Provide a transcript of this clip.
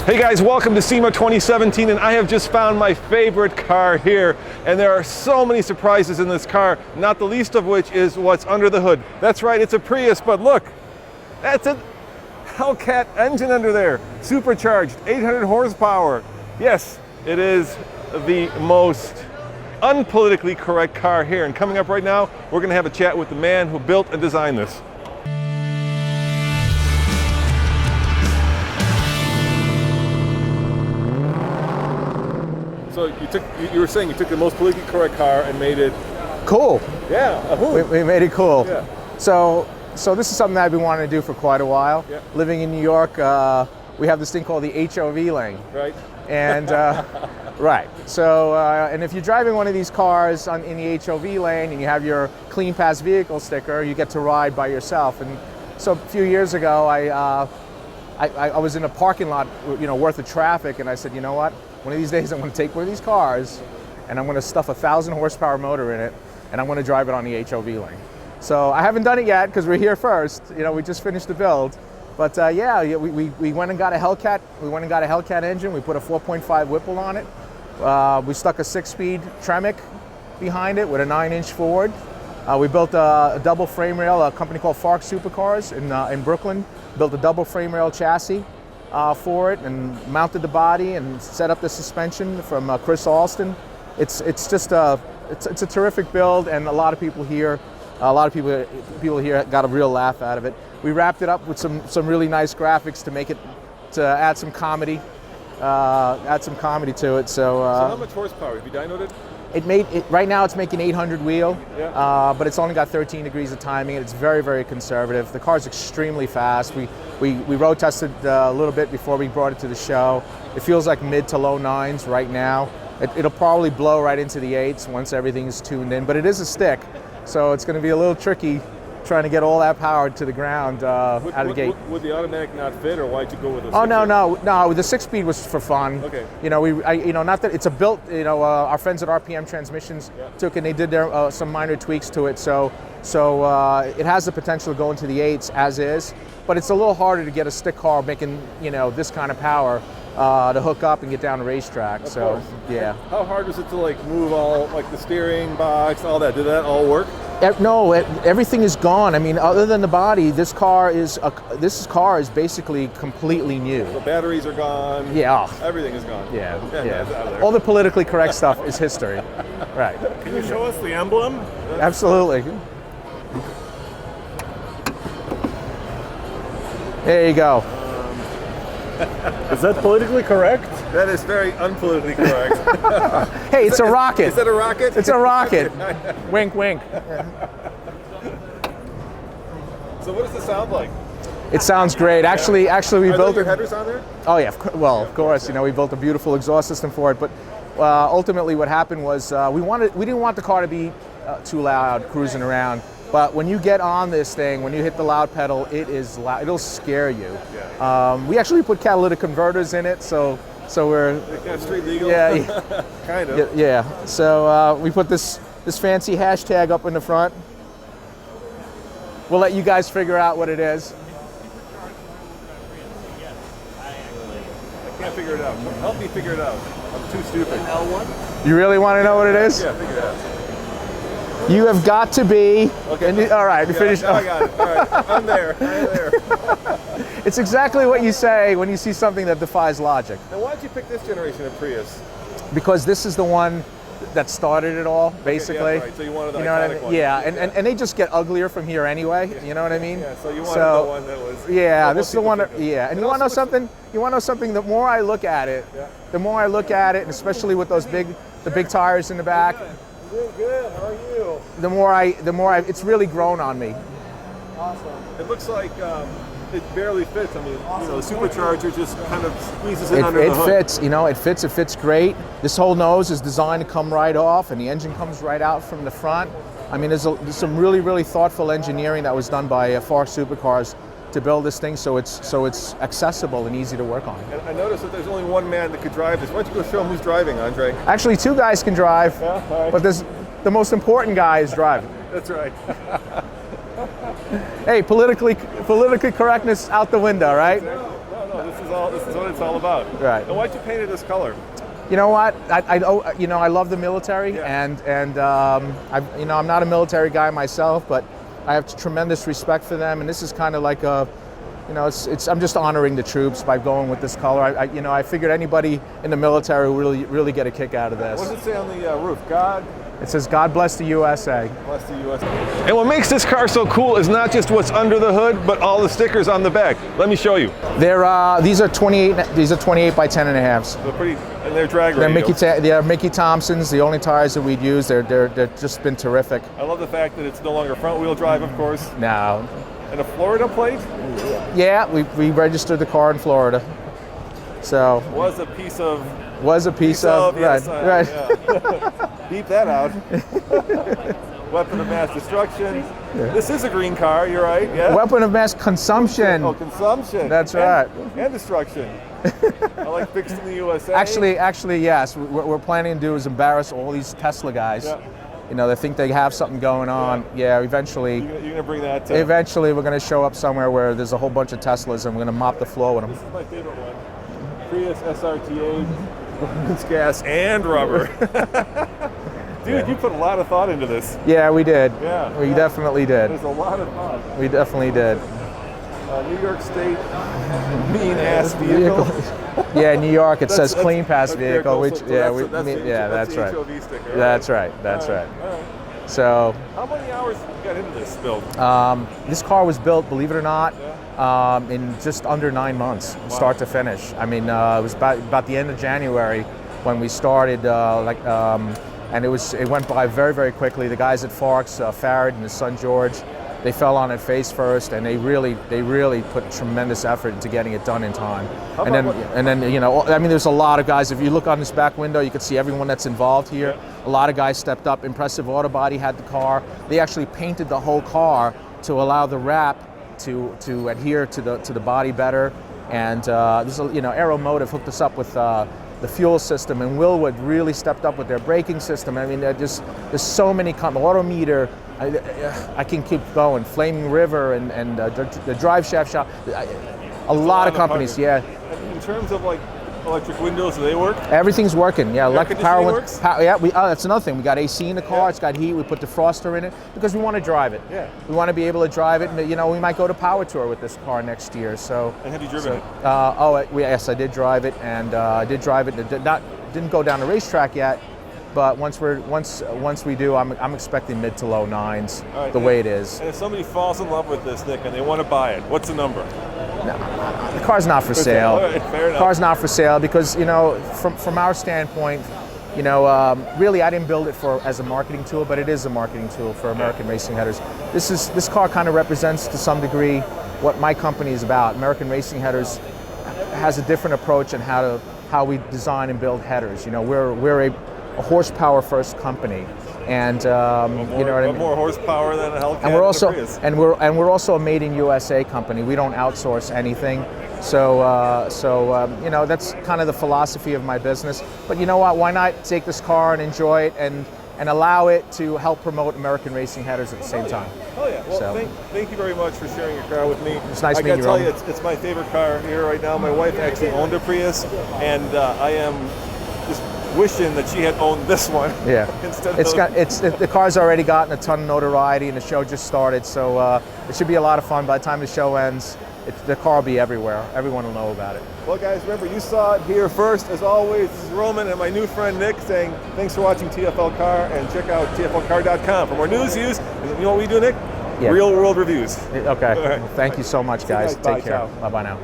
Hey guys, welcome to SEMA 2017, and I have just found my favorite car here, and there are so many surprises in this car, not the least of which is what's under the hood. That's right, it's a Prius, but look, that's a Hellcat engine under there, supercharged, 800 horsepower. Yes, it is the most unpolitically correct car here, and coming up right now, we're gonna have a chat with the man who built and designed this. So you were saying you took the most politically correct car and made it cool. Yeah, we made it cool. Yeah. So this is something that I've been wanting to do for quite a while. Yeah. Living in New York, we have this thing called the HOV lane. Right. And right. So and if you're driving one of these cars in the HOV lane and you have your Clean Pass Vehicle sticker, you get to ride by yourself. And so a few years ago, I was in a parking lot, worth of traffic, and I said, you know what? One of these days I'm going to take one of these cars and I'm going to stuff a 1,000 horsepower motor in it and I'm going to drive it on the HOV lane. So I haven't done it yet because we're here first. We just finished the build. But we went and got a Hellcat. We went and got a Hellcat engine. We put a 4.5 Whipple on it. We stuck a 6-speed Tremec behind it with a 9-inch Ford. We built a double frame rail, a company called Fark Supercars in Brooklyn. Built a double frame rail chassis for it and mounted the body and set up the suspension from Chris Alston. It's just a terrific build, and a lot of people here got a real laugh out of it. We wrapped it up with some really nice graphics to add some comedy to it. So how much horsepower have you dynoed it? Right now it's making 800 wheel, yeah. But it's only got 13 degrees of timing, and it's very, very conservative. The car's extremely fast. We road tested a little bit before we brought it to the show. It feels like mid to low 9s right now. It'll probably blow right into the 8s once everything's tuned in, but it is a stick, so it's going to be a little tricky trying to get all that power to the ground out of the gate. Would the automatic not fit, or why'd you go with a 6-speed? Oh no! The 6-speed was for fun. Okay. Not that it's a built. Our friends at RPM Transmissions took and they did their some minor tweaks to it. So it has the potential to go into the 8s as is, but it's a little harder to get a stick car making this kind of power to hook up and get down the racetrack. So yeah. How hard was it to move all the steering box, all that? Did that all work? No, everything is gone. I mean, other than the body, this car is basically completely new. The batteries are gone. Yeah. Everything is gone. Yeah. It's out of there. All the politically correct stuff is history. Right. Can you show us the emblem? Absolutely. There you go. Is that politically correct? That is very unpolitically correct. Hey, it's a rocket. Is that a rocket? It's a rocket. Wink, wink. So what does this sound like? It sounds great. Actually, we built your headers on there? Oh yeah, of course. We built a beautiful exhaust system for it. But ultimately, what happened was we didn't want the car to be too loud cruising around. But when you get on this thing, when you hit the loud pedal, it is loud. It'll scare you. Yeah. We actually put catalytic converters in it, so we're street legal. Yeah. Kind of. Yeah. So we put this fancy hashtag up in the front. We'll let you guys figure out what it is. I can't figure it out. Help me figure it out. I'm too stupid. L1? You really want to know what it is? Yeah, figure it out. You have got to be. Okay. All right, you finished. I got it. All right, I'm there. It's exactly what you say when you see something that defies logic. Now, why did you pick this generation of Prius? Because this is the one that started it all, basically. Okay, yeah, right. So you wanted the iconic iconic one. Yeah, and they just get uglier from here anyway. You know what I mean? Yeah. So you wanted the one that was. Yeah, this is the one. Yeah. And you want to know something? You want to know something? The more I look at it, and especially with the big tires in the back. Good. How are you? The more I, it's really grown on me. Awesome. It looks like it barely fits. I mean, the supercharger just kind of squeezes in under the hood. It fits. It fits great. This whole nose is designed to come right off, and the engine comes right out from the front. I mean, there's some really, really thoughtful engineering that was done by Fark Supercars to build this thing so it's accessible and easy to work on. And I noticed that there's only one man that could drive this. Why don't you go show him who's driving, Andre? Actually, 2 guys can drive, Yeah, all right. but the most important guy is driving. That's right. Hey, politically correctness out the window, right? No, this is what it's all about. Right. And why'd you paint it this color? You know what? I love the military, Yeah. and I'm not a military guy myself, but I have tremendous respect for them, and this is kind of like a, I'm just honoring the troops by going with this color. I figured anybody in the military will really get a kick out of this. What does it say on the roof? God It says, "God bless the USA." bless the U.S. And what makes this car so cool is not just what's under the hood, but all the stickers on the back. Let me show you. These are 28. These are 28 by 10.5s. They're pretty, and they're drag They're radials. They're Mickey Thompsons. The only tires that we'd use. They're just been terrific. I love the fact that it's no longer front wheel drive, of course, Now, and a Florida plate yeah, we registered the car in Florida, so was a piece of. right. Yes, yeah. Beep that out. Weapon of mass destruction. Yeah. This is a green car, you're right, yeah? Weapon of mass consumption. Oh, consumption. That's right. And destruction. I like fixed in the USA. Actually, yes. What we're planning to do is embarrass all these Tesla guys. Yeah. They think they have something going on. Yeah, eventually. You're going to bring that to... Eventually, we're going to show up somewhere where there's a whole bunch of Teslas, and we're going to mop the floor with them. This is my favorite one. Prius SRTA, performance gas, and rubber. Dude, you put a lot of thought into this. Yeah, we did. Yeah. We definitely did. There's a lot of thought. We definitely did. New York State mean-ass vehicle. Yeah, New York, it says That's- clean pass that's vehicle, very which, cool. So yeah, that's that's the right. HOV sticker. That's right, that's All right. All right. So, How many hours you got into this build? this car was built, believe it or not, in just under 9 months, start to finish. I mean, it was about the end of January when we started, and it went by very, very quickly. The guys at Forks, Farad and his son George, they fell on it face first, and they really put tremendous effort into getting it done in time. And then there's a lot of guys. If you look on this back window, you can see everyone that's involved here. Yeah. A lot of guys stepped up. Impressive Auto Body had the car. They actually painted the whole car to allow the wrap to adhere to the body better. And Aeromotive hooked us up with the fuel system, and Willwood really stepped up with their braking system. I mean, there's so many Autometer. I can keep going. Flaming River and the Drive Shaft Shop. A lot of companies, yeah. In terms of like electric windows, do they work? Everything's working, yeah. Electric power works? That's another thing. We got AC in the car. Yeah. It's got heat. We put defroster in it because we want to drive it. Yeah. We want to be able to drive it, and we might go to Power Tour with this car next year. So. And have you driven it? Yes, I did drive it, and I did drive it. Didn't go down the racetrack yet. But once we do, I'm expecting mid to low 9s, right, the way it is. And if somebody falls in love with this, Nick, and they want to buy it, what's the number? No, the car's not for sale. All right, fair enough. The car's not for sale because from our standpoint, really I didn't build it as a marketing tool, but it is a marketing tool for American Racing Headers. This car kind of represents to some degree what my company is about. American Racing Headers has a different approach in how we design and build headers. We're a horsepower first company, and more horsepower than a Hellcat. And we're also and a Prius. and we're also a made in USA company. We don't outsource anything, so that's kind of the philosophy of my business. But you know what? Why not take this car and enjoy it and allow it to help promote American Racing Headers at the same time? Oh yeah. Well, thank you very much for sharing your car with me. It's nice meeting you. I gotta tell you, it's my favorite car here right now. My wife actually owned a Prius, and I am just wishing that she had owned this one. Yeah, instead the car's already gotten a ton of notoriety, and the show just started, so it should be a lot of fun. By the time the show ends, the car will be everywhere. Everyone will know about it. Well, guys, remember, you saw it here first. As always, this is Roman and my new friend Nick saying thanks for watching TFL Car, and check out tflcar.com for more news, views, and you know what we do, Nick? Yeah. Real world reviews. Okay. All right. Thank you so much, guys. Bye. Take care. Ciao. Bye-bye now.